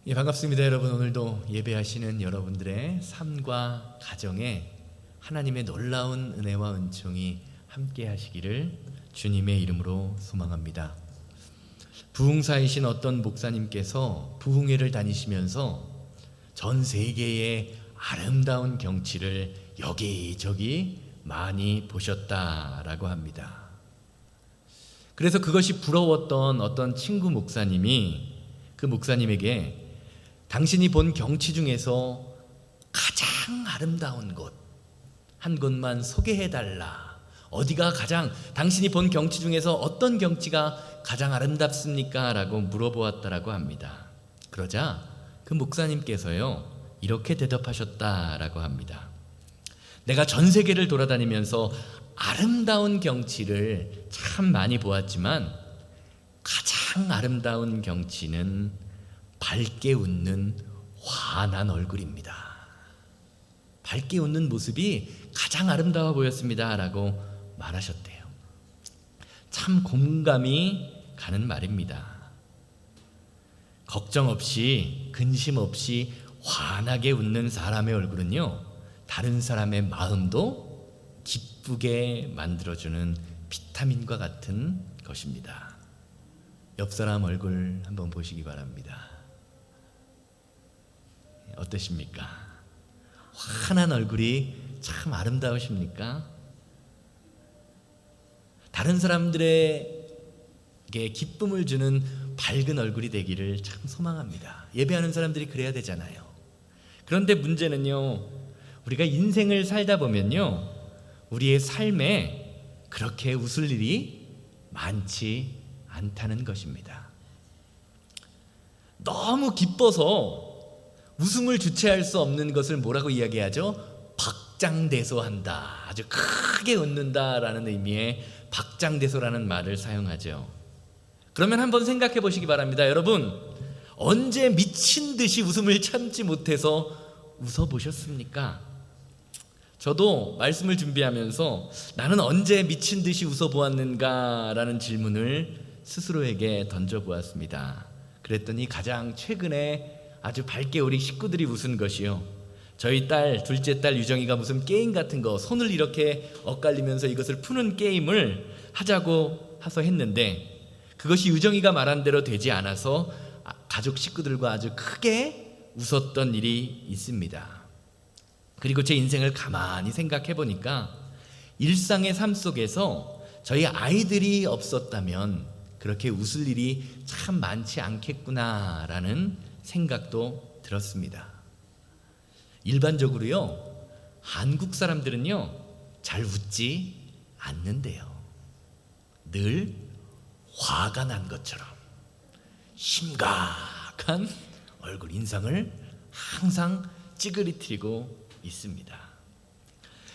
예, 반갑습니다. 여러분, 오늘도 예배하시는 여러분들의 삶과 가정에 하나님의 놀라운 은혜와 은총이 함께 하시기를 주님의 이름으로 소망합니다. 부흥사이신 어떤 목사님께서 부흥회를 다니시면서 전 세계의 아름다운 경치를 여기저기 많이 보셨다라고 합니다. 그래서 그것이 부러웠던 어떤 친구 목사님이 그 목사님에게 당신이 본 경치 중에서 가장 아름다운 곳 한 곳만 소개해달라. 어디가 가장, 당신이 본 경치 중에서 어떤 경치가 가장 아름답습니까? 라고 물어보았다라고 합니다. 그러자 그 목사님께서요 이렇게 대답하셨다라고 합니다. 내가 전 세계를 돌아다니면서 아름다운 경치를 참 많이 보았지만 가장 아름다운 경치는 밝게 웃는 환한 얼굴입니다. 밝게 웃는 모습이 가장 아름다워 보였습니다 라고 말하셨대요. 참 공감이 가는 말입니다. 걱정 없이 근심 없이 환하게 웃는 사람의 얼굴은요 다른 사람의 마음도 기쁘게 만들어주는 비타민과 같은 것입니다. 옆 사람 얼굴 한번 보시기 바랍니다. 어떠십니까? 환한 얼굴이 참 아름다우십니까? 다른 사람들에게 기쁨을 주는 밝은 얼굴이 되기를 참 소망합니다. 예배하는 사람들이 그래야 되잖아요. 그런데 문제는요, 우리가 인생을 살다 보면요, 우리의 삶에 그렇게 웃을 일이 많지 않다는 것입니다. 너무 기뻐서 웃음을 주체할 수 없는 것을 뭐라고 이야기하죠? 박장대소한다. 아주 크게 웃는다라는 의미의 박장대소라는 말을 사용하죠. 그러면 한번 생각해 보시기 바랍니다. 여러분, 언제 미친 듯이 웃음을 참지 못해서 웃어보셨습니까? 저도 말씀을 준비하면서 나는 언제 미친 듯이 웃어보았는가라는 질문을 스스로에게 던져보았습니다. 그랬더니 가장 최근에 아주 밝게 우리 식구들이 웃은 것이요, 저희 딸, 둘째 딸 유정이가 무슨 게임 같은 거 손을 이렇게 엇갈리면서 이것을 푸는 게임을 하자고 해서 했는데 그것이 유정이가 말한 대로 되지 않아서 가족 식구들과 아주 크게 웃었던 일이 있습니다. 그리고 제 인생을 가만히 생각해 보니까 일상의 삶 속에서 저희 아이들이 없었다면 그렇게 웃을 일이 참 많지 않겠구나라는 생각도 들었습니다. 일반적으로요, 한국 사람들은요 잘 웃지 않는데요. 늘 화가 난 것처럼 심각한 얼굴 인상을 항상 찌그리트리고 있습니다.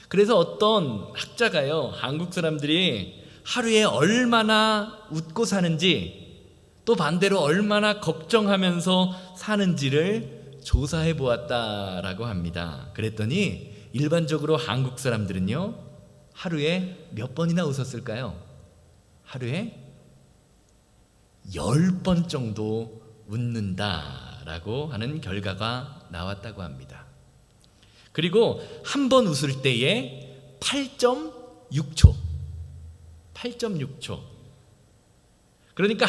그래서 어떤 학자가요, 한국 사람들이 하루에 얼마나 웃고 사는지 또 반대로 얼마나 걱정하면서 사는지를 조사해 보았다라고 합니다. 그랬더니 일반적으로 한국 사람들은요 하루에 몇 번이나 웃었을까요? 하루에 10번 정도 웃는다라고 하는 결과가 나왔다고 합니다. 그리고 한 번 웃을 때에 8.6초 그러니까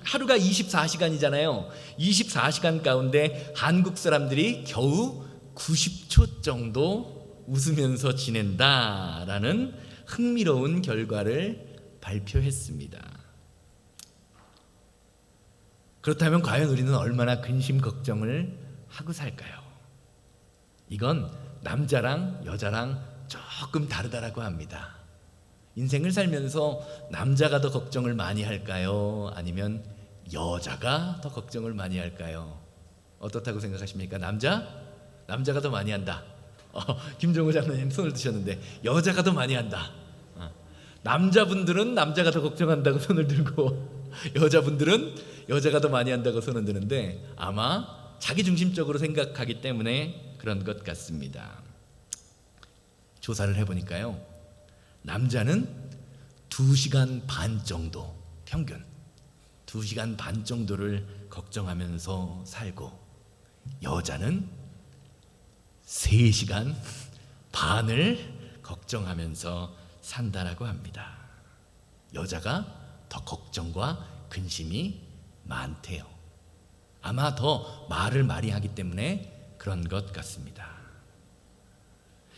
하루가 24시간이잖아요. 24시간 가운데 한국 사람들이 겨우 90초 정도 웃으면서 지낸다라는 흥미로운 결과를 발표했습니다. 그렇다면 과연 우리는 얼마나 근심 걱정을 하고 살까요? 이건 남자랑 여자랑 조금 다르다라고 합니다. 인생을 살면서 남자가 더 걱정을 많이 할까요? 아니면 여자가 더 걱정을 많이 할까요? 어떻다고 생각하십니까? 남자가 더 많이 한다. 김종호 장로님 손을 드셨는데 여자가 더 많이 한다. 남자분들은 남자가 더 걱정한다고 손을 들고 여자분들은 여자가 더 많이 한다고 손을 드는데 아마 자기중심적으로 생각하기 때문에 그런 것 같습니다. 조사를 해보니까요, 남자는 2시간 반 정도 평균, 2시간 반 정도를 걱정하면서 살고, 여자는 3시간 반을 걱정하면서 산다라고 합니다. 여자가 더 걱정과 근심이 많대요. 아마 더 말을 많이 하기 때문에 그런 것 같습니다.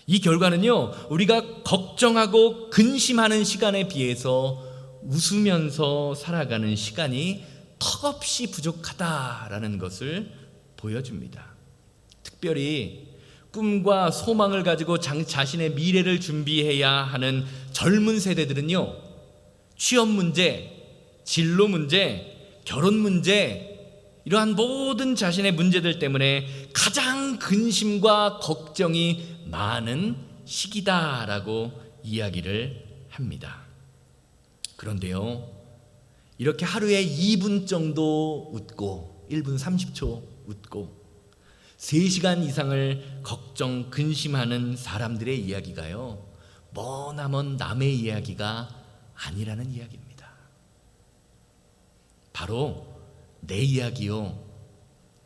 이 결과는요, 우리가 걱정하고 근심하는 시간에 비해서 웃으면서 살아가는 시간이 턱없이 부족하다라는 것을 보여줍니다. 특별히 꿈과 소망을 가지고 자신의 미래를 준비해야 하는 젊은 세대들은요, 취업 문제, 진로 문제, 결혼 문제, 이러한 모든 자신의 문제들 때문에 가장 근심과 걱정이 많은 시기다라고 이야기를 합니다. 그런데요, 이렇게 하루에 2분 정도 웃고 1분 30초 웃고 3시간 이상을 걱정, 근심하는 사람들의 이야기가요, 머나먼 남의 이야기가 아니라는 이야기입니다. 바로 내 이야기요,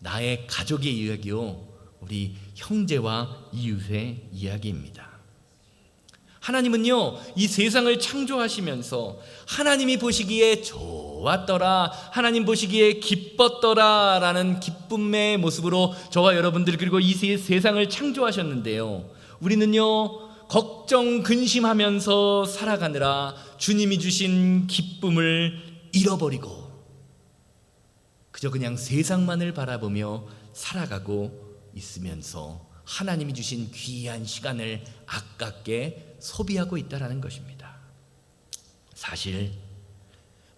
나의 가족의 이야기요, 우리 형제와 이웃의 이야기입니다. 하나님은요, 이 세상을 창조하시면서 하나님이 보시기에 좋았더라, 하나님 보시기에 기뻤더라 라는 기쁨의 모습으로 저와 여러분들, 그리고 이 세상을 창조하셨는데요, 우리는요, 걱정 근심하면서 살아가느라 주님이 주신 기쁨을 잃어버리고 그저 그냥 세상만을 바라보며 살아가고 있으면서 하나님이 주신 귀한 시간을 아깝게 소비하고 있다는 것입니다. 사실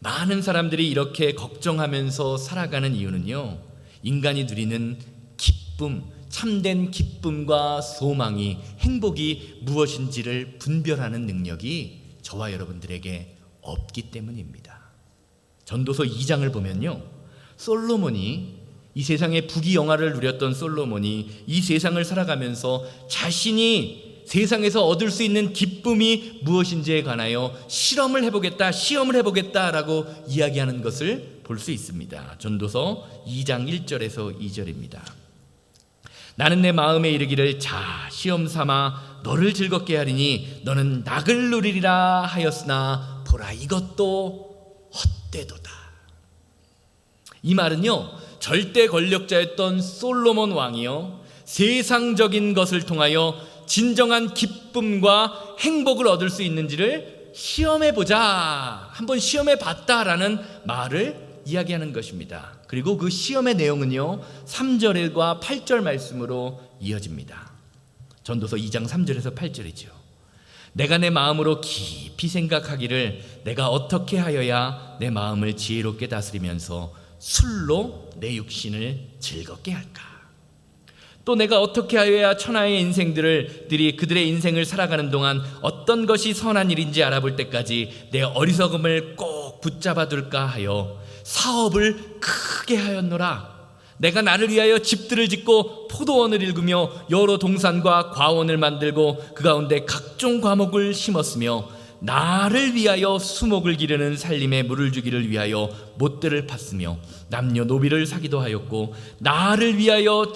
많은 사람들이 이렇게 걱정하면서 살아가는 이유는요, 인간이 누리는 기쁨, 참된 기쁨과 소망이, 행복이 무엇인지를 분별하는 능력이 저와 여러분들에게 없기 때문입니다. 전도서 2장을 보면요, 솔로몬이, 이 세상의 부귀영화를 누렸던 솔로몬이 이 세상을 살아가면서 자신이 세상에서 얻을 수 있는 기쁨이 무엇인지에 관하여 시험을 해보겠다라고 이야기하는 것을 볼 수 있습니다. 전도서 2장 1절에서 2절입니다. 나는 내 마음에 이르기를, 자, 시험 삼아 너를 즐겁게 하리니 너는 낙을 누리리라 하였으나 보라, 이것도 헛되도다. 이 말은요, 절대 권력자였던 솔로몬 왕이요, 세상적인 것을 통하여 진정한 기쁨과 행복을 얻을 수 있는지를 시험해보자, 한번 시험해봤다라는 말을 이야기하는 것입니다. 그리고 그 시험의 내용은요, 3절과 8절 말씀으로 이어집니다. 전도서 2장 3절에서 8절이죠. 내가 내 마음으로 깊이 생각하기를, 내가 어떻게 하여야 내 마음을 지혜롭게 다스리면서 술로 내 육신을 즐겁게 할까? 또 내가 어떻게 하여야 천하의 인생들이 그들의 인생을 살아가는 동안 어떤 것이 선한 일인지 알아볼 때까지 내 어리석음을 꼭 붙잡아 둘까 하여 사업을 크게 하였노라. 내가 나를 위하여 집들을 짓고 포도원을 일구며 여러 동산과 과원을 만들고 그 가운데 각종 과목을 심었으며 나를 위하여 수목을 기르는 살림에 물을 주기를 위하여 못들을 팠으며 남녀 노비를 사기도 하였고 나를 위하여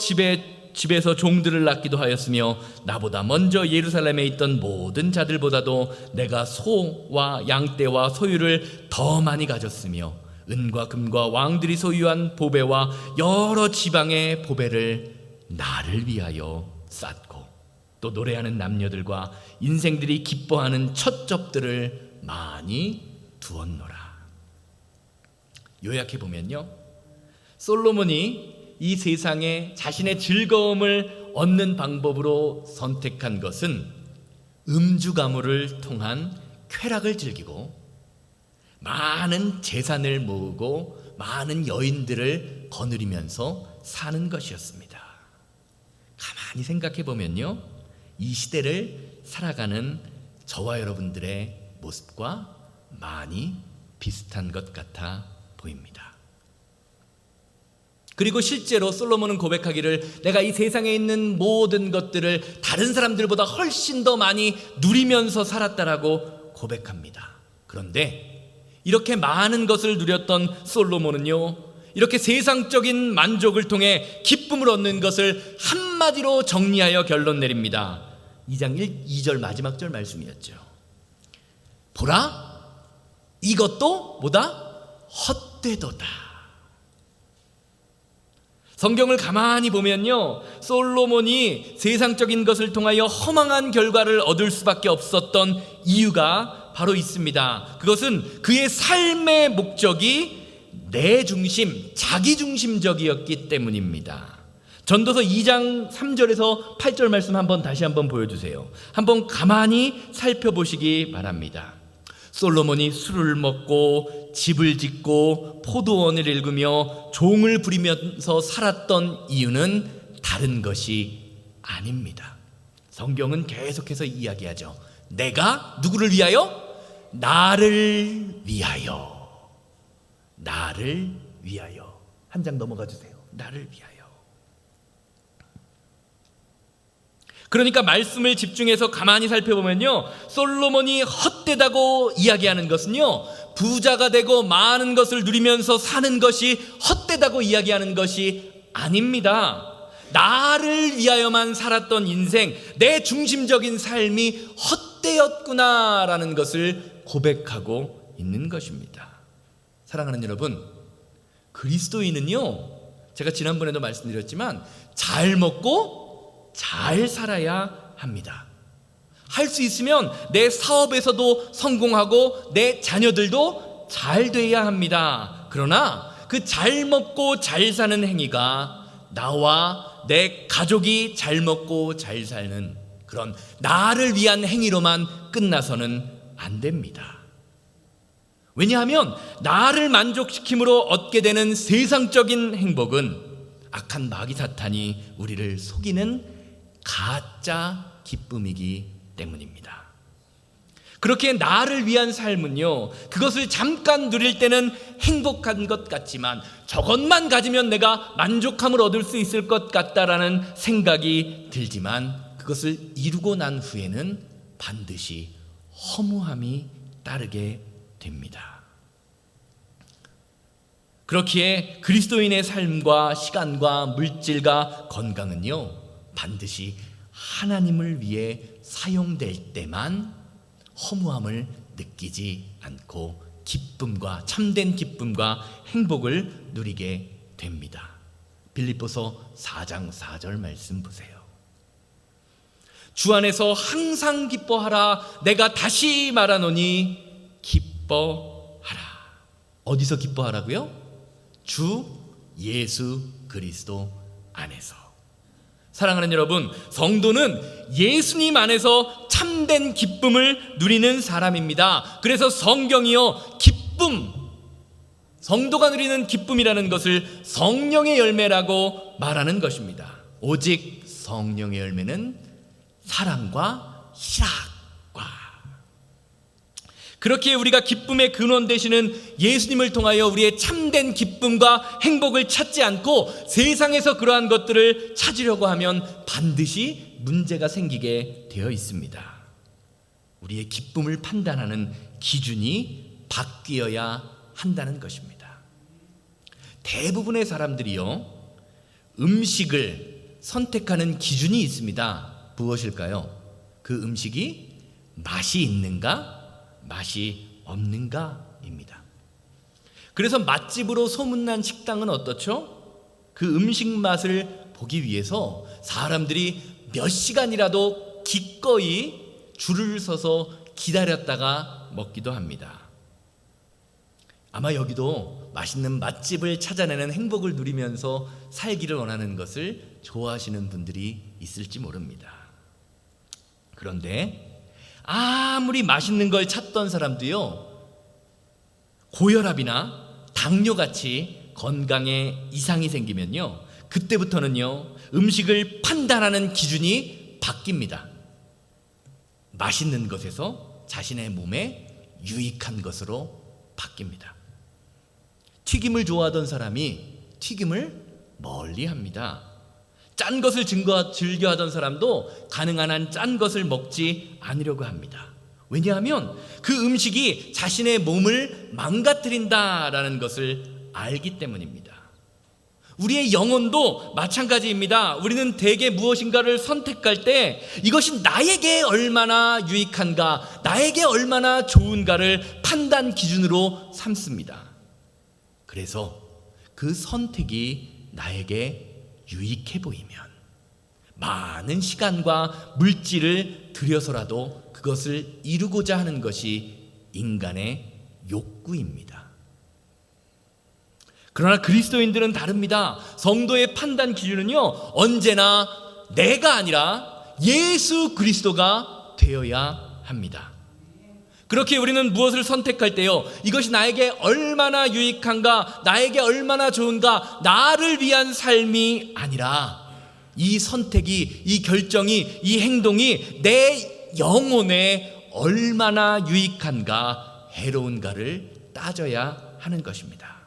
집에서 종들을 낳기도 하였으며 나보다 먼저 예루살렘에 있던 모든 자들보다도 내가 소와 양떼와 소유를 더 많이 가졌으며 은과 금과 왕들이 소유한 보배와 여러 지방의 보배를 나를 위하여 쌓고 또 노래하는 남녀들과 인생들이 기뻐하는 첫 접들을 많이 두었노라. 요약해보면요, 솔로몬이 이 세상에 자신의 즐거움을 얻는 방법으로 선택한 것은 음주 가무를 통한 쾌락을 즐기고 많은 재산을 모으고 많은 여인들을 거느리면서 사는 것이었습니다. 가만히 생각해보면요, 이 시대를 살아가는 저와 여러분들의 모습과 많이 비슷한 것 같아 보입니다. 그리고 실제로 솔로몬은 고백하기를, 내가 이 세상에 있는 모든 것들을 다른 사람들보다 훨씬 더 많이 누리면서 살았다라고 고백합니다. 그런데 이렇게 많은 것을 누렸던 솔로몬은요, 이렇게 세상적인 만족을 통해 기쁨을 얻는 것을 한마디로 정리하여 결론 내립니다. 2장 2절 마지막 절 말씀이었죠. 보라, 이것도 뭐다? 헛되도다. 성경을 가만히 보면요, 솔로몬이 세상적인 것을 통하여 허망한 결과를 얻을 수밖에 없었던 이유가 바로 있습니다. 그것은 그의 삶의 목적이 내 중심, 자기 중심적이었기 때문입니다. 전도서 2장 3절에서 8절 말씀 다시 한번 보여주세요. 한번 가만히 살펴보시기 바랍니다. 솔로몬이 술을 먹고 집을 짓고 포도원을 일구며 종을 부리면서 살았던 이유는 다른 것이 아닙니다. 성경은 계속해서 이야기하죠. 내가 누구를 위하여? 나를 위하여. 나를 위하여. 한 장 넘어가 주세요. 나를 위하여. 그러니까 말씀을 집중해서 가만히 살펴보면요, 솔로몬이 헛되다고 이야기하는 것은요, 부자가 되고 많은 것을 누리면서 사는 것이 헛되다고 이야기하는 것이 아닙니다. 나를 위하여만 살았던 인생, 내 중심적인 삶이 헛되었구나라는 것을 고백하고 있는 것입니다. 사랑하는 여러분, 그리스도인은요, 제가 지난번에도 말씀드렸지만 잘 먹고 잘 살아야 합니다. 할 수 있으면 내 사업에서도 성공하고 내 자녀들도 잘 돼야 합니다. 그러나 그 잘 먹고 잘 사는 행위가 나와 내 가족이 잘 먹고 잘 사는 그런 나를 위한 행위로만 끝나서는 안 됩니다. 왜냐하면 나를 만족시킴으로 얻게 되는 세상적인 행복은 악한 마귀 사탄이 우리를 속이는 가짜 기쁨이기 때문입니다. 그렇게 나를 위한 삶은요, 그것을 잠깐 누릴 때는 행복한 것 같지만 저것만 가지면 내가 만족함을 얻을 수 있을 것 같다라는 생각이 들지만 그것을 이루고 난 후에는 반드시 허무함이 따르게 됩니다. 그렇기에 그리스도인의 삶과 시간과 물질과 건강은요, 반드시 하나님을 위해 사용될 때만 허무함을 느끼지 않고 기쁨과 참된 기쁨과 행복을 누리게 됩니다. 빌립보서 4장 4절 말씀 보세요. 주 안에서 항상 기뻐하라. 내가 다시 말하노니 기뻐하라. 어디서 기뻐하라고요? 주 예수 그리스도 안에서. 사랑하는 여러분, 성도는 예수님 안에서 참된 기쁨을 누리는 사람입니다. 그래서 성경이요, 기쁨, 성도가 누리는 기쁨이라는 것을 성령의 열매라고 말하는 것입니다. 오직 성령의 열매는 사랑과 희락과. 그렇게 우리가 기쁨의 근원 되시는 예수님을 통하여 우리의 참된 기쁨과 행복을 찾지 않고 세상에서 그러한 것들을 찾으려고 하면 반드시 문제가 생기게 되어 있습니다. 우리의 기쁨을 판단하는 기준이 바뀌어야 한다는 것입니다. 대부분의 사람들이요, 음식을 선택하는 기준이 있습니다. 무엇일까요? 그 음식이 맛이 있는가? 맛이 없는가입니다. 그래서 맛집으로 소문난 식당은 어떻죠? 그 음식 맛을 보기 위해서 사람들이 몇 시간이라도 기꺼이 줄을 서서 기다렸다가 먹기도 합니다. 아마 여기도 맛있는 맛집을 찾아내는 행복을 누리면서 살기를 원하는 것을 좋아하시는 분들이 있을지 모릅니다. 그런데 아무리 맛있는 걸 찾던 사람도요, 고혈압이나 당뇨같이 건강에 이상이 생기면요, 그때부터는요, 음식을 판단하는 기준이 바뀝니다. 맛있는 것에서 자신의 몸에 유익한 것으로 바뀝니다. 튀김을 좋아하던 사람이 튀김을 멀리합니다. 짠 것을 즐겨하던 사람도 가능한 한 짠 것을 먹지 않으려고 합니다. 왜냐하면 그 음식이 자신의 몸을 망가뜨린다라는 것을 알기 때문입니다. 우리의 영혼도 마찬가지입니다. 우리는 대개 무엇인가를 선택할 때 이것이 나에게 얼마나 유익한가, 나에게 얼마나 좋은가를 판단 기준으로 삼습니다. 그래서 그 선택이 나에게 유익해 보이면 많은 시간과 물질을 들여서라도 그것을 이루고자 하는 것이 인간의 욕구입니다. 그러나 그리스도인들은 다릅니다. 성도의 판단 기준은요, 언제나 내가 아니라 예수 그리스도가 되어야 합니다. 그렇게 우리는 무엇을 선택할 때요, 이것이 나에게 얼마나 유익한가, 나에게 얼마나 좋은가, 나를 위한 삶이 아니라 이 선택이, 이 결정이, 이 행동이 내 영혼에 얼마나 유익한가, 해로운가를 따져야 하는 것입니다.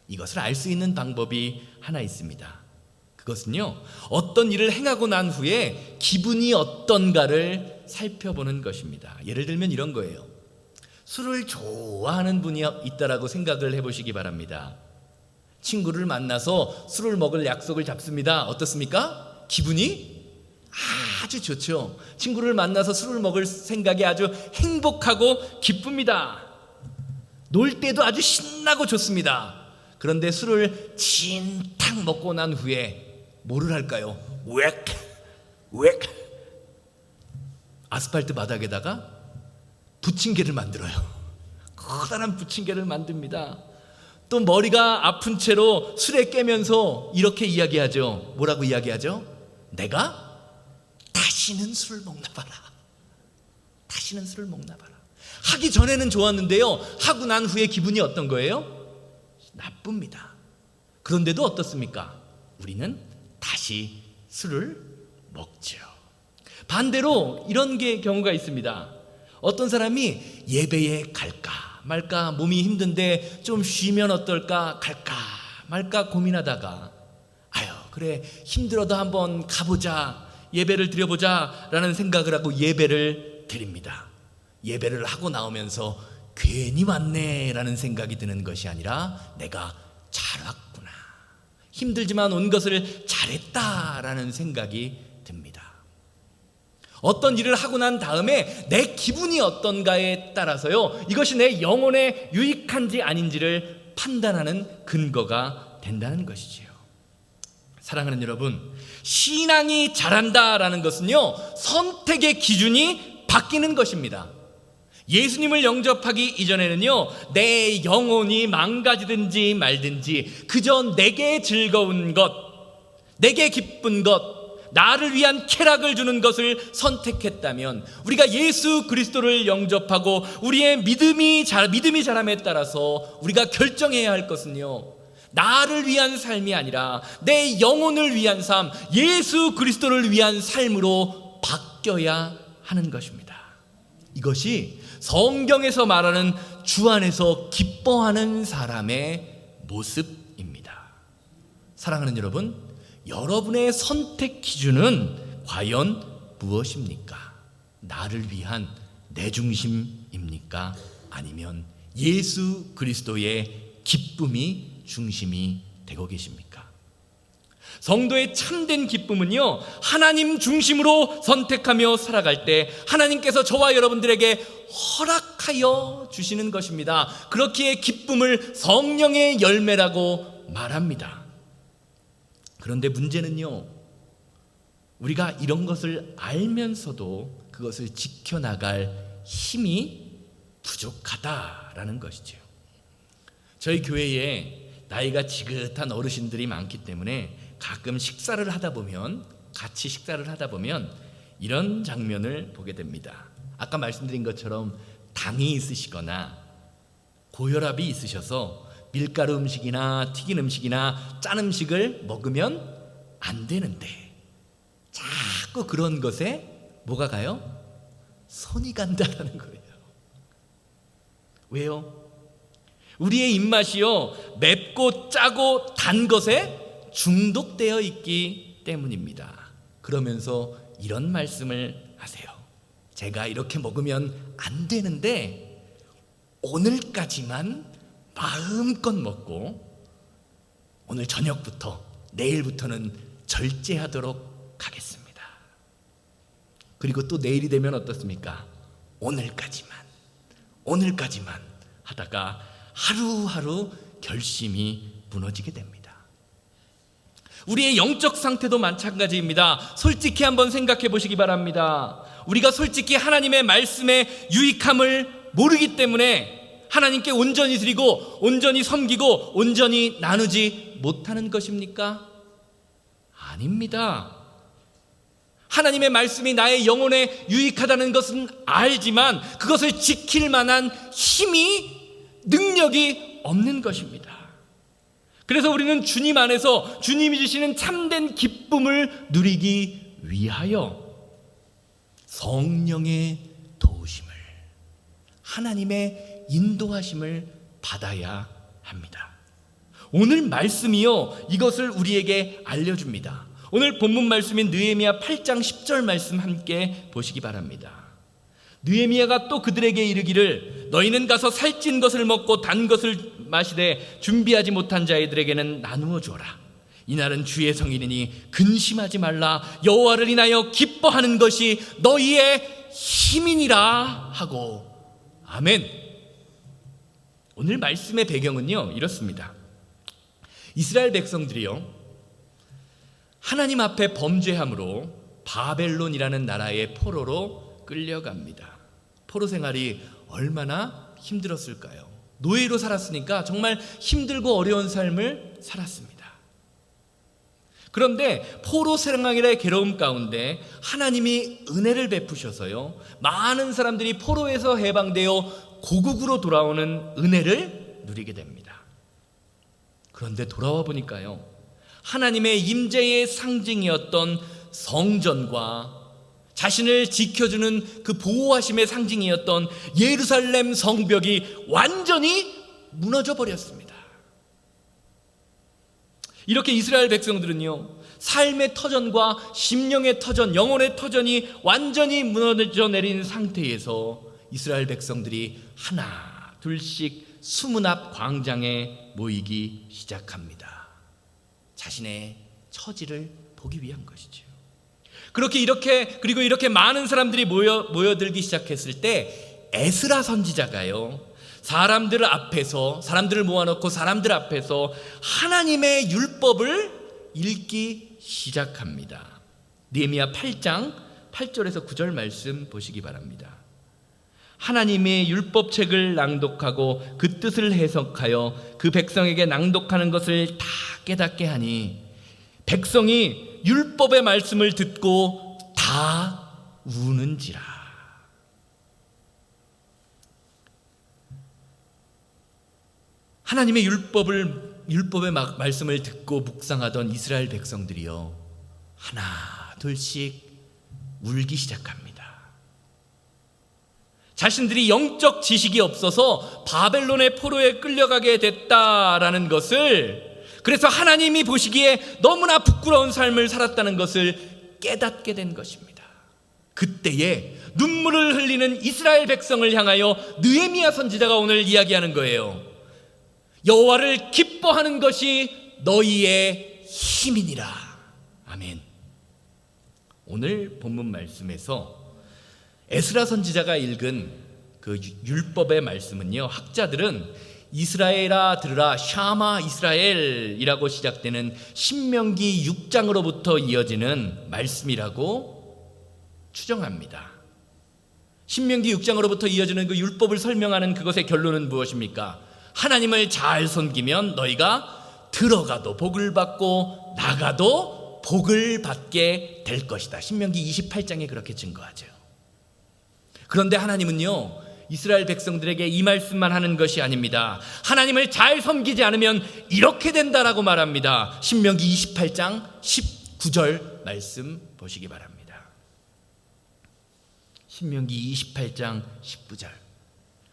이것을 알 수 있는 방법이 하나 있습니다. 그것은요, 어떤 일을 행하고 난 후에 기분이 어떤가를 살펴보는 것입니다. 예를 들면 이런 거예요. 술을 좋아하는 분이 있다라고 생각을 해보시기 바랍니다. 친구를 만나서 술을 먹을 약속을 잡습니다. 어떻습니까? 기분이 아주 좋죠. 친구를 만나서 술을 먹을 생각이 아주 행복하고 기쁩니다. 놀 때도 아주 신나고 좋습니다. 그런데 술을 진탕 먹고 난 후에 뭐를 할까요? 웩 아스팔트 바닥에다가 부침개를 만들어요. 커다란 부침개를 만듭니다. 또 머리가 아픈 채로 술에 깨면서 이렇게 이야기하죠. 뭐라고 이야기하죠? 내가 다시는 술을 먹나 봐라. 다시는 술을 먹나 봐라. 하기 전에는 좋았는데요, 하고 난 후에 기분이 어떤 거예요? 나쁩니다. 그런데도 어떻습니까? 우리는 다시 술을 먹죠. 반대로 이런 경우가 있습니다. 어떤 사람이 예배에 갈까 말까, 몸이 힘든데 좀 쉬면 어떨까, 갈까 말까 고민하다가 아유 그래 힘들어도 한번 가보자, 예배를 드려보자 라는 생각을 하고 예배를 드립니다. 예배를 하고 나오면서 괜히 왔네 라는 생각이 드는 것이 아니라 내가 잘 왔구나, 힘들지만 온 것을 잘했다라는 생각이 듭니다. 어떤 일을 하고 난 다음에 내 기분이 어떤가에 따라서요, 이것이 내 영혼에 유익한지 아닌지를 판단하는 근거가 된다는 것이지요. 사랑하는 여러분, 신앙이 자란다라는 것은요, 선택의 기준이 바뀌는 것입니다. 예수님을 영접하기 이전에는요, 내 영혼이 망가지든지 말든지 그저 내게 즐거운 것, 내게 기쁜 것, 나를 위한 쾌락을 주는 것을 선택했다면, 우리가 예수 그리스도를 영접하고 우리의 믿음이 자람에 따라서 우리가 결정해야 할 것은요, 나를 위한 삶이 아니라 내 영혼을 위한 삶, 예수 그리스도를 위한 삶으로 바뀌어야 하는 것입니다. 이것이 성경에서 말하는 주 안에서 기뻐하는 사람의 모습입니다. 사랑하는 여러분, 여러분의 선택 기준은 과연 무엇입니까? 나를 위한 내 중심입니까? 아니면 예수 그리스도의 기쁨이 중심이 되고 계십니까? 성도의 참된 기쁨은요, 하나님 중심으로 선택하며 살아갈 때 하나님께서 저와 여러분들에게 허락하여 주시는 것입니다. 그렇기에 기쁨을 성령의 열매라고 말합니다. 그런데 문제는요, 우리가 이런 것을 알면서도 그것을 지켜나갈 힘이 부족하다라는 것이죠. 저희 교회에 나이가 지긋한 어르신들이 많기 때문에 가끔 같이 식사를 하다 보면 이런 장면을 보게 됩니다. 아까 말씀드린 것처럼 당이 있으시거나 고혈압이 있으셔서 밀가루 음식이나 튀긴 음식이나 짠 음식을 먹으면 안 되는데 자꾸 그런 것에 뭐가 가요? 손이 간다라는 거예요. 왜요? 우리의 입맛이요, 맵고 짜고 단 것에 중독되어 있기 때문입니다. 그러면서 이런 말씀을 하세요. 제가 이렇게 먹으면 안 되는데 오늘까지만 마음껏 먹고 오늘 저녁부터 내일부터는 절제하도록 하겠습니다. 그리고 또 내일이 되면 어떻습니까? 오늘까지만 하다가 하루하루 결심이 무너지게 됩니다. 우리의 영적 상태도 마찬가지입니다. 솔직히 한번 생각해 보시기 바랍니다. 우리가 솔직히 하나님의 말씀의 유익함을 모르기 때문에 하나님께 온전히 드리고 온전히 섬기고 온전히 나누지 못하는 것입니까? 아닙니다. 하나님의 말씀이 나의 영혼에 유익하다는 것은 알지만 그것을 지킬 만한 힘이, 능력이 없는 것입니다. 그래서 우리는 주님 안에서 주님이 주시는 참된 기쁨을 누리기 위하여 성령의 도우심을, 하나님의 인도하심을 받아야 합니다. 오늘 말씀이요, 이것을 우리에게 알려줍니다. 오늘 본문 말씀인 느헤미야 8장 10절 말씀 함께 보시기 바랍니다. 느헤미야가 또 그들에게 이르기를 너희는 가서 살찐 것을 먹고 단 것을 마시되 준비하지 못한 자들에게는 나누어 주어라. 이날은 주의 성일이니 근심하지 말라. 여호와를 인하여 기뻐하는 것이 너희의 힘이니라 하고. 아멘. 오늘 말씀의 배경은요 이렇습니다. 이스라엘 백성들이요 하나님 앞에 범죄함으로 바벨론이라는 나라의 포로로 끌려갑니다. 포로 생활이 얼마나 힘들었을까요? 노예로 살았으니까 정말 힘들고 어려운 삶을 살았습니다. 그런데 포로 생활의 괴로움 가운데 하나님이 은혜를 베푸셔서요 많은 사람들이 포로에서 해방되어 고국으로 돌아오는 은혜를 누리게 됩니다. 그런데 돌아와 보니까요 하나님의 임재의 상징이었던 성전과 자신을 지켜주는 그 보호하심의 상징이었던 예루살렘 성벽이 완전히 무너져 버렸습니다. 이렇게 이스라엘 백성들은요 삶의 터전과 심령의 터전, 영혼의 터전이 완전히 무너져 내린 상태에서 이스라엘 백성들이 하나 둘씩 수문 앞 광장에 모이기 시작합니다. 자신의 처지를 보기 위한 것이죠. 그리고 이렇게 많은 사람들이 모여들기 시작했을 때 에스라 선지자가요 사람들을 모아놓고 사람들 앞에서 하나님의 율법을 읽기 시작합니다. 느헤미야 8장 8절에서 9절 말씀 보시기 바랍니다. 하나님의 율법책을 낭독하고 그 뜻을 해석하여 그 백성에게 낭독하는 것을 다 깨닫게 하니 백성이 율법의 말씀을 듣고 다 우는지라. 하나님의 율법의 말씀을 듣고 묵상하던 이스라엘 백성들이요 하나 둘씩 울기 시작합니다. 자신들이 영적 지식이 없어서 바벨론의 포로에 끌려가게 됐다라는 것을, 그래서 하나님이 보시기에 너무나 부끄러운 삶을 살았다는 것을 깨닫게 된 것입니다. 그때에 눈물을 흘리는 이스라엘 백성을 향하여 느헤미야 선지자가 오늘 이야기하는 거예요. 여호와를 기뻐하는 것이 너희의 힘이니라. 아멘. 오늘 본문 말씀에서 에스라 선지자가 읽은 그 율법의 말씀은요 학자들은 이스라엘아 들으라 샤마 이스라엘이라고 시작되는 신명기 6장으로부터 이어지는 말씀이라고 추정합니다. 신명기 6장으로부터 이어지는 그 율법을 설명하는 그것의 결론은 무엇입니까? 하나님을 잘 섬기면 너희가 들어가도 복을 받고 나가도 복을 받게 될 것이다. 신명기 28장에 그렇게 증거하죠. 그런데 하나님은요 이스라엘 백성들에게 이 말씀만 하는 것이 아닙니다. 하나님을 잘 섬기지 않으면 이렇게 된다라고 말합니다. 신명기 28장 19절 말씀 보시기 바랍니다. 신명기 28장 19절.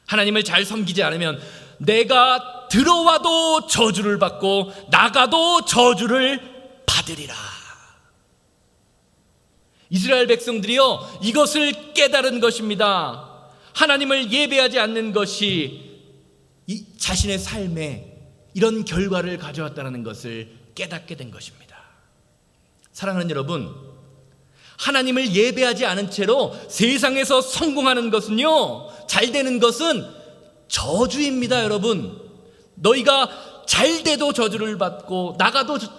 하나님을 잘 섬기지 않으면 내가 들어와도 저주를 받고 나가도 저주를 받으리라. 이스라엘 백성들이요, 이것을 깨달은 것입니다. 하나님을 예배하지 않는 것이 이 자신의 삶에 이런 결과를 가져왔다는 것을 깨닫게 된 것입니다. 사랑하는 여러분, 하나님을 예배하지 않은 채로 세상에서 성공하는 것은요, 잘 되는 것은 저주입니다. 여러분, 너희가 잘 돼도 저주를 받고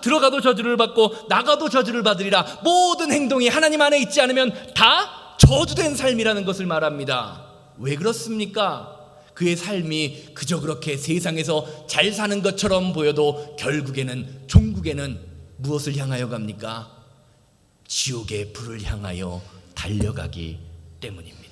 들어가도 저주를 받고 나가도 저주를 받으리라. 모든 행동이 하나님 안에 있지 않으면 다 저주된 삶이라는 것을 말합니다. 왜 그렇습니까? 그의 삶이 그저 그렇게 세상에서 잘 사는 것처럼 보여도 결국에는 종국에는 무엇을 향하여 갑니까? 지옥의 불을 향하여 달려가기 때문입니다.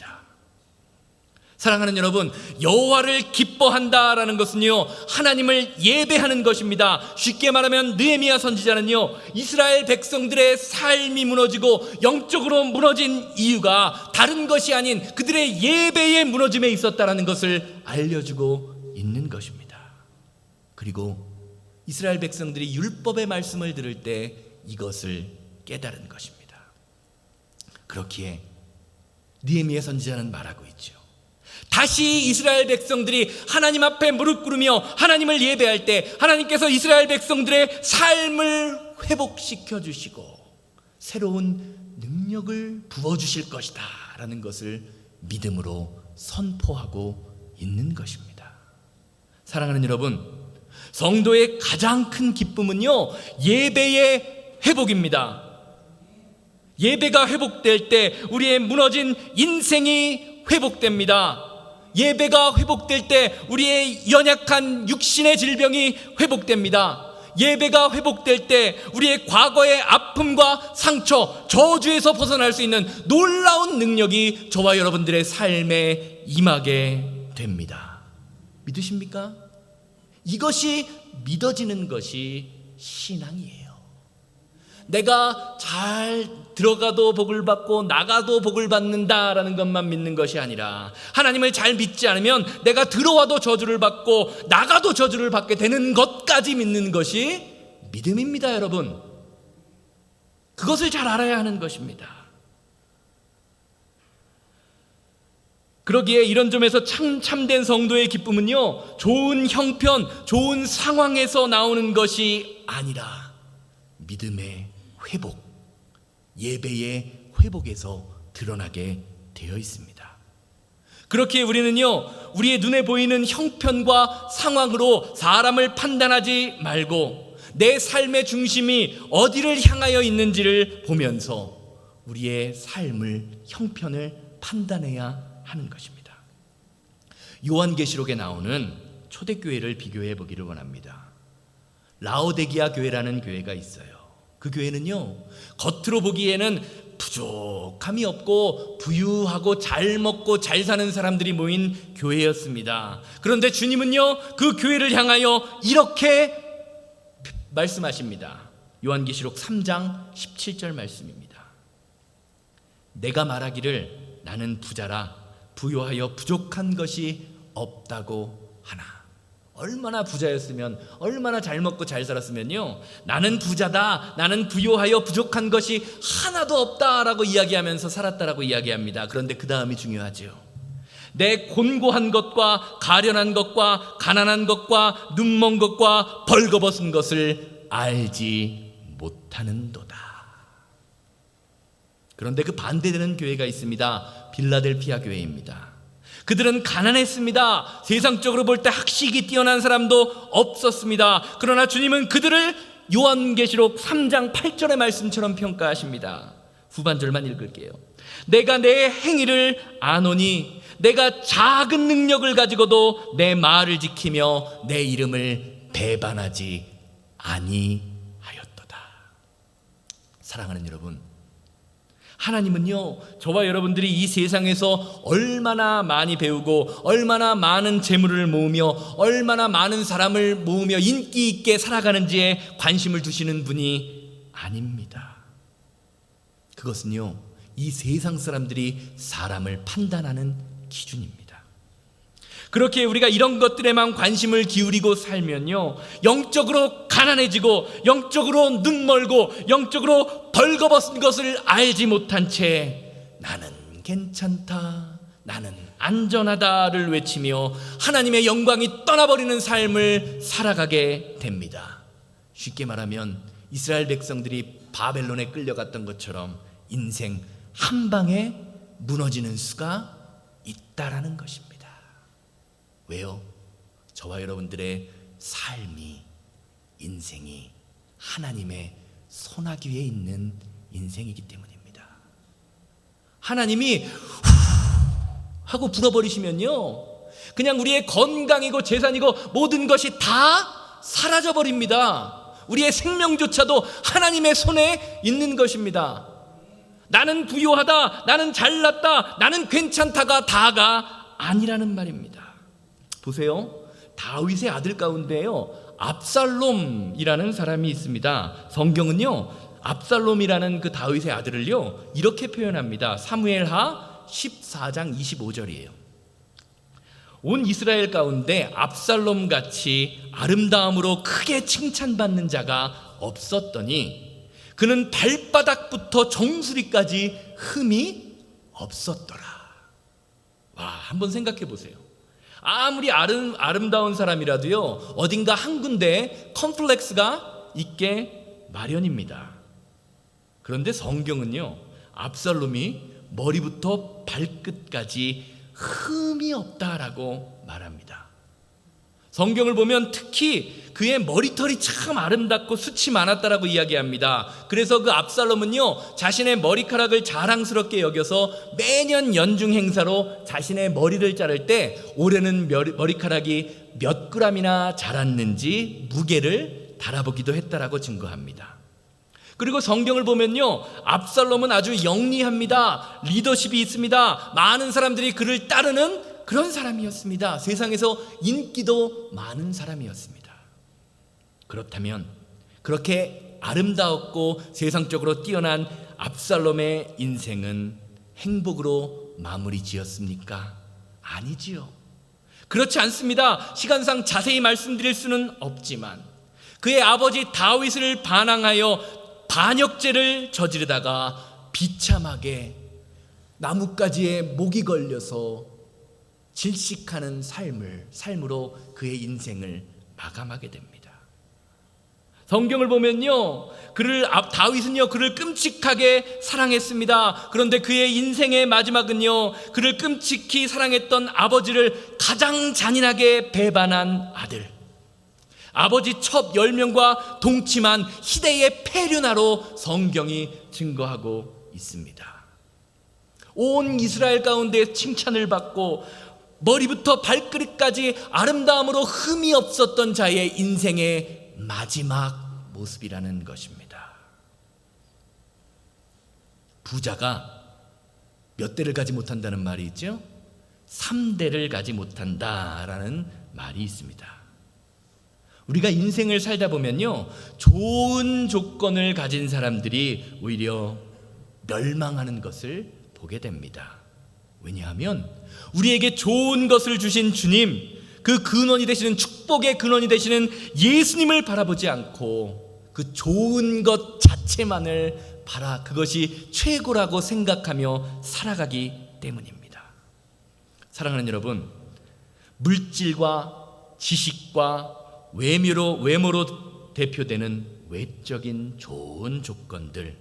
사랑하는 여러분, 여호와를 기뻐한다라는 것은요, 하나님을 예배하는 것입니다. 쉽게 말하면 느헤미야 선지자는요, 이스라엘 백성들의 삶이 무너지고 영적으로 무너진 이유가 다른 것이 아닌 그들의 예배의 무너짐에 있었다라는 것을 알려주고 있는 것입니다. 그리고 이스라엘 백성들이 율법의 말씀을 들을 때 이것을 깨달은 것입니다. 그렇기에 느헤미야 선지자는 말하고 있죠. 다시 이스라엘 백성들이 하나님 앞에 무릎 꿇으며 하나님을 예배할 때 하나님께서 이스라엘 백성들의 삶을 회복시켜 주시고 새로운 능력을 부어주실 것이다 라는 것을 믿음으로 선포하고 있는 것입니다. 사랑하는 여러분, 성도의 가장 큰 기쁨은요, 예배의 회복입니다. 예배가 회복될 때 우리의 무너진 인생이 회복됩니다. 예배가 회복될 때 우리의 연약한 육신의 질병이 회복됩니다. 예배가 회복될 때 우리의 과거의 아픔과 상처, 저주에서 벗어날 수 있는 놀라운 능력이 저와 여러분들의 삶에 임하게 됩니다. 믿으십니까? 이것이 믿어지는 것이 신앙이에요. 내가 잘 들어가도 복을 받고 나가도 복을 받는다라는 것만 믿는 것이 아니라 하나님을 잘 믿지 않으면 내가 들어와도 저주를 받고 나가도 저주를 받게 되는 것까지 믿는 것이 믿음입니다. 여러분, 그것을 잘 알아야 하는 것입니다. 그러기에 이런 점에서 참된 성도의 기쁨은요, 좋은 형편, 좋은 상황에서 나오는 것이 아니라 믿음의 회복, 예배의 회복에서 드러나게 되어 있습니다. 그렇기에 우리는요, 우리의 눈에 보이는 형편과 상황으로 사람을 판단하지 말고 내 삶의 중심이 어디를 향하여 있는지를 보면서 우리의 삶을, 형편을 판단해야 하는 것입니다. 요한계시록에 나오는 초대교회를 비교해 보기를 원합니다. 라오디게아 교회라는 교회가 있어요. 그 교회는요, 겉으로 보기에는 부족함이 없고 부유하고 잘 먹고 잘 사는 사람들이 모인 교회였습니다. 그런데 주님은요, 그 교회를 향하여 이렇게 말씀하십니다. 요한계시록 3장 17절 말씀입니다. 내가 말하기를 나는 부자라 부요하여 부족한 것이 없다고 하나. 얼마나 부자였으면, 얼마나 잘 먹고 잘 살았으면요, 나는 부자다, 나는 부요하여 부족한 것이 하나도 없다라고 이야기하면서 살았다라고 이야기합니다. 그런데 그 다음이 중요하죠. 내 곤고한 것과 가련한 것과 가난한 것과 눈먼 것과 벌거벗은 것을 알지 못하는도다. 그런데 그 반대되는 교회가 있습니다. 빌라델피아 교회입니다. 그들은 가난했습니다. 세상적으로 볼 때 학식이 뛰어난 사람도 없었습니다. 그러나 주님은 그들을 요한계시록 3장 8절의 말씀처럼 평가하십니다. 후반절만 읽을게요. 내가 내 행위를 아노니 내가 작은 능력을 가지고도 내 말을 지키며 내 이름을 배반하지 아니하였도다. 사랑하는 여러분, 하나님은요, 저와 여러분들이 이 세상에서 얼마나 많이 배우고 얼마나 많은 재물을 모으며 얼마나 많은 사람을 모으며 인기 있게 살아가는지에 관심을 두시는 분이 아닙니다. 그것은요, 이 세상 사람들이 사람을 판단하는 기준입니다. 그렇게 우리가 이런 것들에만 관심을 기울이고 살면요, 영적으로 가난해지고 영적으로 눈멀고 영적으로 벌거벗은 것을 알지 못한 채 나는 괜찮다, 나는 안전하다를 외치며 하나님의 영광이 떠나버리는 삶을 살아가게 됩니다. 쉽게 말하면 이스라엘 백성들이 바벨론에 끌려갔던 것처럼 인생 한 방에 무너지는 수가 있다라는 것입니다. 왜요? 저와 여러분들의 삶이, 인생이 하나님의 손아귀 위에 있는 인생이기 때문입니다. 하나님이 하고 불어버리시면요, 그냥 우리의 건강이고 재산이고 모든 것이 다 사라져 버립니다. 우리의 생명조차도 하나님의 손에 있는 것입니다. 나는 부유하다, 나는 잘났다, 나는 괜찮다가 다가 아니라는 말입니다. 보세요, 다윗의 아들 가운데요, 압살롬이라는 사람이 있습니다. 성경은요, 압살롬이라는 그 다윗의 아들을요 이렇게 표현합니다. 사무엘하 14장 25절이에요. 온 이스라엘 가운데 압살롬 같이 아름다움으로 크게 칭찬받는 자가 없었더니 그는 발바닥부터 정수리까지 흠이 없었더라. 와, 한번 생각해 보세요. 아무리 아름다운 사람이라도요, 어딘가 한 군데 컴플렉스가 있게 마련입니다. 그런데 성경은요, 압살롬이 머리부터 발끝까지 흠이 없다라고 말합니다. 성경을 보면 특히 그의 머리털이 참 아름답고 숱이 많았다라고 이야기합니다. 그래서 그 압살롬은요, 자신의 머리카락을 자랑스럽게 여겨서 매년 연중 행사로 자신의 머리를 자를 때 올해는 머리카락이 몇 그램이나 자랐는지 무게를 달아보기도 했다라고 증거합니다. 그리고 성경을 보면요, 압살롬은 아주 영리합니다. 리더십이 있습니다. 많은 사람들이 그를 따르는 그런 사람이었습니다. 세상에서 인기도 많은 사람이었습니다. 그렇다면 그렇게 아름다웠고 세상적으로 뛰어난 압살롬의 인생은 행복으로 마무리 지었습니까? 아니지요. 그렇지 않습니다. 시간상 자세히 말씀드릴 수는 없지만 그의 아버지 다윗을 반항하여 반역죄를 저지르다가 비참하게 나뭇가지에 목이 걸려서 질식하는 삶으로 그의 인생을 마감하게 됩니다. 성경을 보면요, 다윗은요 그를 끔찍하게 사랑했습니다. 그런데 그의 인생의 마지막은요, 그를 끔찍히 사랑했던 아버지를 가장 잔인하게 배반한 아들, 아버지 첩 10명과 동침한 희대의 폐륜아로 성경이 증거하고 있습니다. 온 이스라엘 가운데 칭찬을 받고 머리부터 발끝까지 아름다움으로 흠이 없었던 자의 인생의 마지막 모습이라는 것입니다. 부자가 몇 대를 가지 못한다는 말이 있죠? 3대를 가지 못한다라는 말이 있습니다. 우리가 인생을 살다 보면요, 좋은 조건을 가진 사람들이 오히려 멸망하는 것을 보게 됩니다. 왜냐하면 우리에게 좋은 것을 주신 주님, 그 근원이 되시는, 축복의 근원이 되시는 예수님을 바라보지 않고 그 좋은 것 자체만을 그것이 최고라고 생각하며 살아가기 때문입니다. 사랑하는 여러분, 물질과 지식과 외모로 대표되는 외적인 좋은 조건들,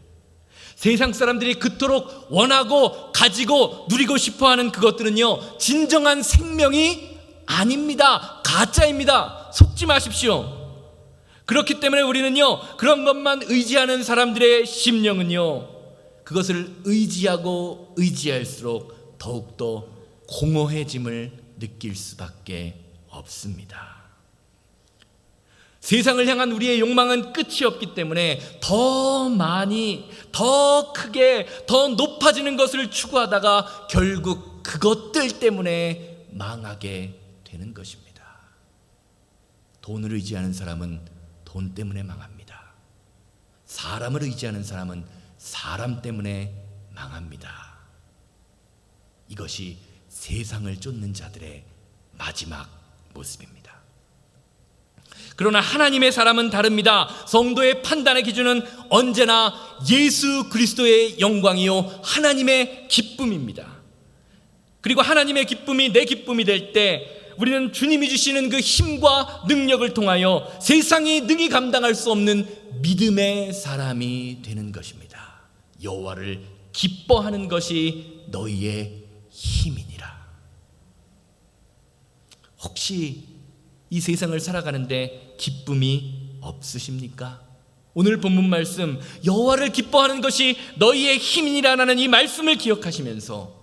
세상 사람들이 그토록 원하고 가지고 누리고 싶어하는 그것들은요, 진정한 생명이 아닙니다. 가짜입니다. 속지 마십시오. 그렇기 때문에 우리는요, 그런 것만 의지하는 사람들의 심령은요, 그것을 의지하고 의지할수록 더욱더 공허해짐을 느낄 수밖에 없습니다. 세상을 향한 우리의 욕망은 끝이 없기 때문에 더 많이, 더 크게, 더 높아지는 것을 추구하다가 결국 그것들 때문에 망하게 되는 것입니다. 돈을 의지하는 사람은 돈 때문에 망합니다. 사람을 의지하는 사람은 사람 때문에 망합니다. 이것이 세상을 쫓는 자들의 마지막 모습입니다. 그러나 하나님의 사람은 다릅니다. 성도의 판단의 기준은 언제나 예수 그리스도의 영광이요 하나님의 기쁨입니다. 그리고 하나님의 기쁨이 내 기쁨이 될 때 우리는 주님이 주시는 그 힘과 능력을 통하여 세상이 능히 감당할 수 없는 믿음의 사람이 되는 것입니다. 여호와를 기뻐하는 것이 너희의 힘이니라. 혹시 이 세상을 살아가는데 기쁨이 없으십니까? 오늘 본문 말씀 여호와를 기뻐하는 것이 너희의 힘이니라는 이 말씀을 기억하시면서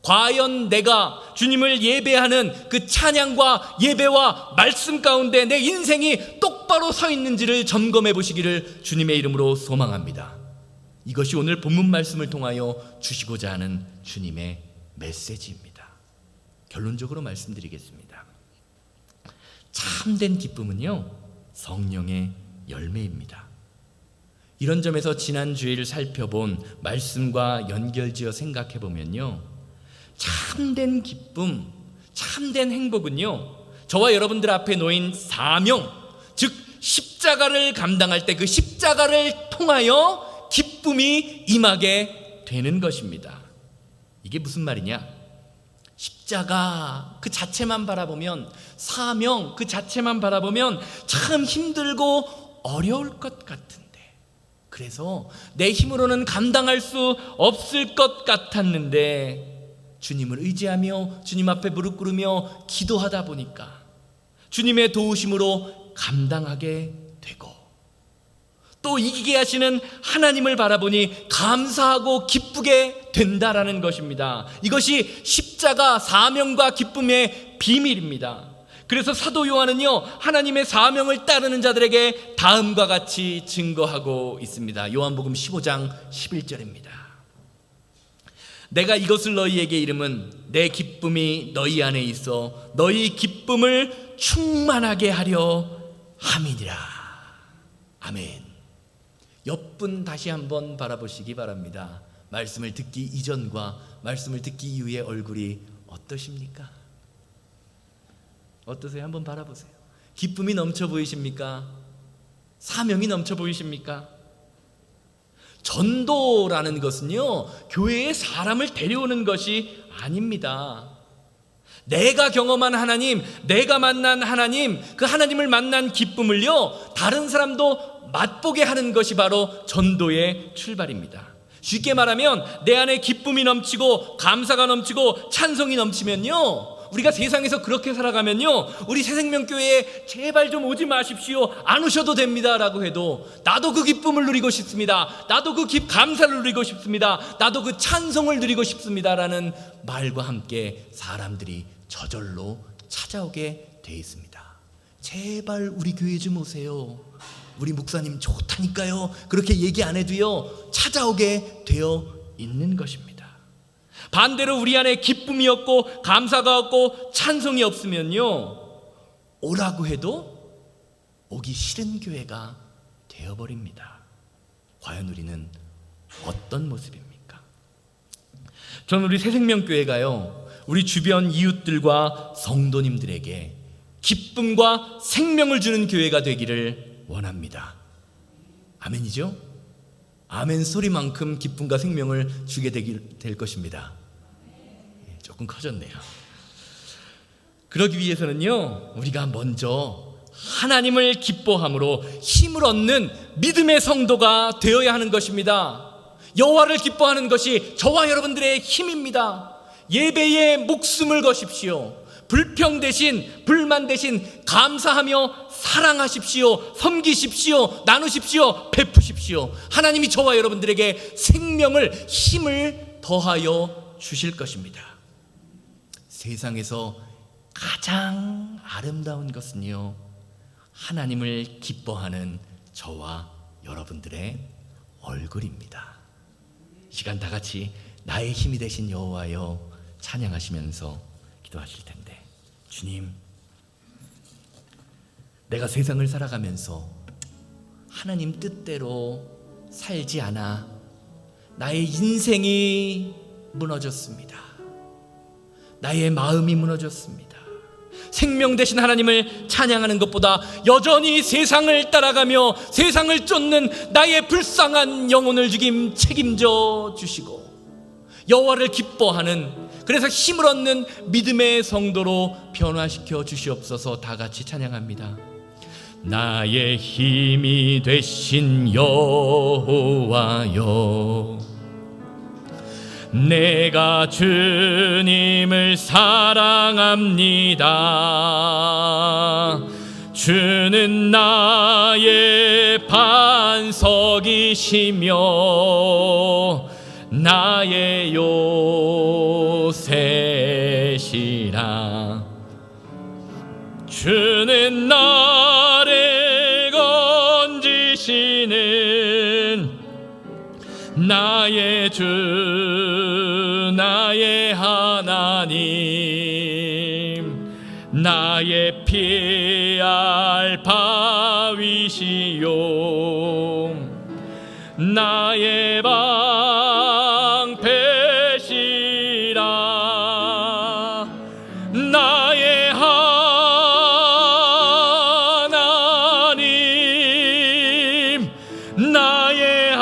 과연 내가 주님을 예배하는 그 찬양과 예배와 말씀 가운데 내 인생이 똑바로 서 있는지를 점검해 보시기를 주님의 이름으로 소망합니다. 이것이 오늘 본문 말씀을 통하여 주시고자 하는 주님의 메시지입니다. 결론적으로 말씀드리겠습니다. 참된 기쁨은요, 성령의 열매입니다. 이런 점에서 지난 주일을 살펴본 말씀과 연결지어 생각해 보면요, 참된 기쁨, 참된 행복은요, 저와 여러분들 앞에 놓인 사명, 즉 십자가를 감당할 때 그 십자가를 통하여 기쁨이 임하게 되는 것입니다. 이게 무슨 말이냐? 십자가 그 자체만 바라보면, 사명 그 자체만 바라보면 참 힘들고 어려울 것 같은데, 그래서 내 힘으로는 감당할 수 없을 것 같았는데 주님을 의지하며 주님 앞에 무릎 꿇으며 기도하다 보니까 주님의 도우심으로 감당하게 되고, 또 이기게 하시는 하나님을 바라보니 감사하고 기쁘게 된다라는 것입니다. 이것이 십자가 사명과 기쁨의 비밀입니다. 그래서 사도 요한은요, 하나님의 사명을 따르는 자들에게 다음과 같이 증거하고 있습니다. 요한복음 15장 11절입니다. 내가 이것을 너희에게 이름은 내 기쁨이 너희 안에 있어 너희 기쁨을 충만하게 하려 함이니라. 아멘. 옆분 다시 한번 바라보시기 바랍니다. 말씀을 듣기 이전과 말씀을 듣기 이후의 얼굴이 어떠십니까? 어떠세요? 한번 바라보세요. 기쁨이 넘쳐 보이십니까? 사명이 넘쳐 보이십니까? 전도라는 것은요, 교회에 사람을 데려오는 것이 아닙니다. 내가 경험한 하나님, 내가 만난 하나님, 그 하나님을 만난 기쁨을요, 다른 사람도 맛보게 하는 것이 바로 전도의 출발입니다. 쉽게 말하면 내 안에 기쁨이 넘치고 감사가 넘치고 찬송이 넘치면요, 우리가 세상에서 그렇게 살아가면요, 우리 새생명교회에 제발 좀 오지 마십시오, 안 오셔도 됩니다 라고 해도 나도 그 기쁨을 누리고 싶습니다, 나도 그 감사를 누리고 싶습니다, 나도 그 찬송을 누리고 싶습니다 라는 말과 함께 사람들이 저절로 찾아오게 돼 있습니다. 제발 우리 교회 좀 오세요, 우리 목사님 좋다니까요, 그렇게 얘기 안 해도요 찾아오게 되어 있는 것입니다. 반대로 우리 안에 기쁨이 없고 감사가 없고 찬송이 없으면요, 오라고 해도 오기 싫은 교회가 되어버립니다. 과연 우리는 어떤 모습입니까? 저는 우리 새생명교회가요, 우리 주변 이웃들과 성도님들에게 기쁨과 생명을 주는 교회가 되기를 원합니다. 아멘이죠? 아멘 소리만큼 기쁨과 생명을 주게 될 것입니다. 조금 커졌네요. 그러기 위해서는요, 우리가 먼저 하나님을 기뻐함으로 힘을 얻는 믿음의 성도가 되어야 하는 것입니다. 여호와를 기뻐하는 것이 저와 여러분들의 힘입니다. 예배에 목숨을 거십시오. 불평 대신 불만 대신 감사하며 사랑하십시오. 섬기십시오. 나누십시오. 베푸십시오. 하나님이 저와 여러분들에게 생명을, 힘을 더하여 주실 것입니다. 세상에서 가장 아름다운 것은요, 하나님을 기뻐하는 저와 여러분들의 얼굴입니다. 이 시간 다 같이 나의 힘이 되신 여호와여 찬양하시면서 기도하실 텐데, 주님, 내가 세상을 살아가면서 하나님 뜻대로 살지 않아 나의 인생이 무너졌습니다. 나의 마음이 무너졌습니다. 생명 되신 하나님을 찬양하는 것보다 여전히 세상을 따라가며 세상을 쫓는 나의 불쌍한 영혼을 책임져 주시고 여호와를 기뻐하는, 그래서 힘을 얻는 믿음의 성도로 변화시켜 주시옵소서. 다 같이 찬양합니다. 나의 힘이 되신 여호와여, 내가 주님을 사랑합니다. 주는 나의 반석이시며 나의 요새시라. 주는 나를 건지시는 나의 주, 나의 하나님, 나의 피할 바위시요, 나의 방패시라. 나의 하나님, 나의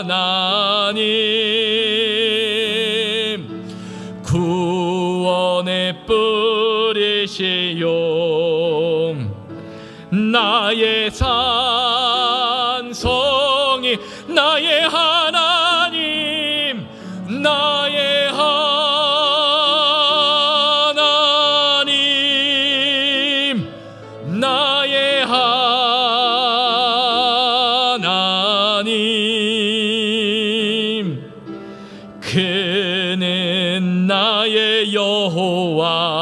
하나님, 구원의 뿌리시요, 나의 산성이, 나의 하나님, 나의 하나님, 나의 하나님, 그는 나의 여호와,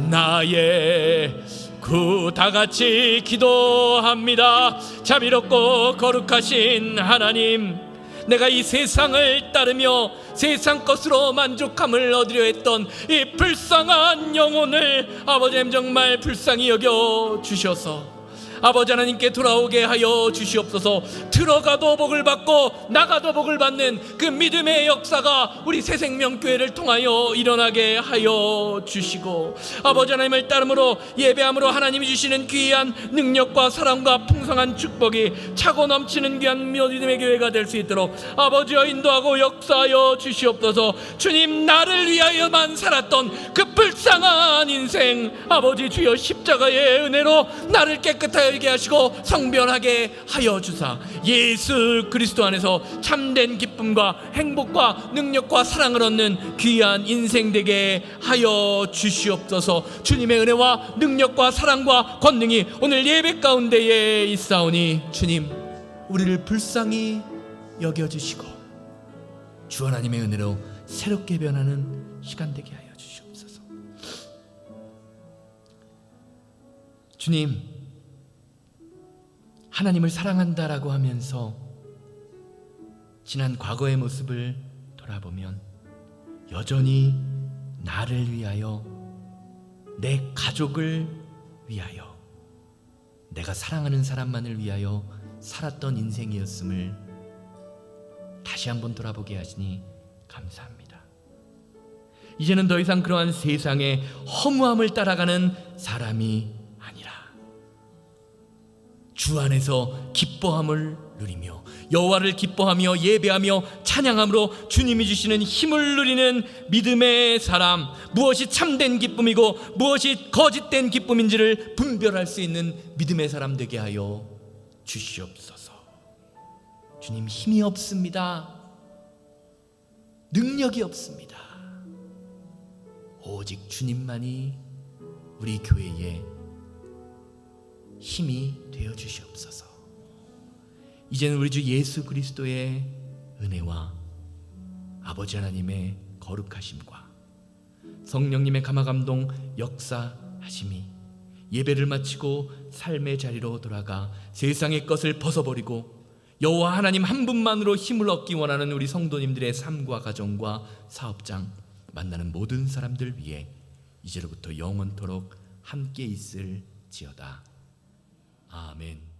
나의 구. 다 같이 기도합니다. 자비롭고 거룩하신 하나님, 내가 이 세상을 따르며 세상 것으로 만족함을 얻으려 했던 이 불쌍한 영혼을 아버지 하나님 정말 불쌍히 여겨 주셔서 아버지 하나님께 돌아오게 하여 주시옵소서. 들어가도 복을 받고 나가도 복을 받는 그 믿음의 역사가 우리 새생명교회를 통하여 일어나게 하여 주시고, 아버지 하나님을 따름으로 예배함으로 하나님이 주시는 귀한 능력과 사랑과 풍성한 축복이 차고 넘치는 귀한 믿음의 교회가 될 수 있도록 아버지여 인도하고 역사하여 주시옵소서. 주님, 나를 위하여만 살았던 그 불쌍한 인생, 아버지 주여 십자가의 은혜로 나를 깨끗하게 하시고 성변하게 하여 주사 예수 그리스도 안에서 참된 기쁨과 행복과 능력과 사랑을 얻는 귀한 인생 되게 하여 주시옵소서. 주님의 은혜와 능력과 사랑과 권능이 오늘 예배 가운데에 있사오니 주님, 우리를 불쌍히 여겨주시고 주 하나님의 은혜로 새롭게 변하는 시간 되게 하여 주시옵소서. 주님, 하나님을 사랑한다라고 하면서 지난 과거의 모습을 돌아보면 여전히 나를 위하여, 내 가족을 위하여, 내가 사랑하는 사람만을 위하여 살았던 인생이었음을 다시 한번 돌아보게 하시니 감사합니다. 이제는 더 이상 그러한 세상의 허무함을 따라가는 사람이 아니라 주 안에서 기뻐함을 누리며 여호와를 기뻐하며 예배하며 찬양함으로 주님이 주시는 힘을 누리는 믿음의 사람, 무엇이 참된 기쁨이고 무엇이 거짓된 기쁨인지를 분별할 수 있는 믿음의 사람 되게 하여 주시옵소서. 주님, 힘이 없습니다. 능력이 없습니다. 오직 주님만이 우리 교회의 힘이 되어 주시옵소서. 이제는 우리 주 예수 그리스도의 은혜와 아버지 하나님의 거룩하심과 성령님의 감화감동 역사하심이 예배를 마치고 삶의 자리로 돌아가 세상의 것을 벗어버리고 여호와 하나님 한 분만으로 힘을 얻기 원하는 우리 성도님들의 삶과 가정과 사업장 만나는 모든 사람들 위해 이제로부터 영원토록 함께 있을지어다. 아멘.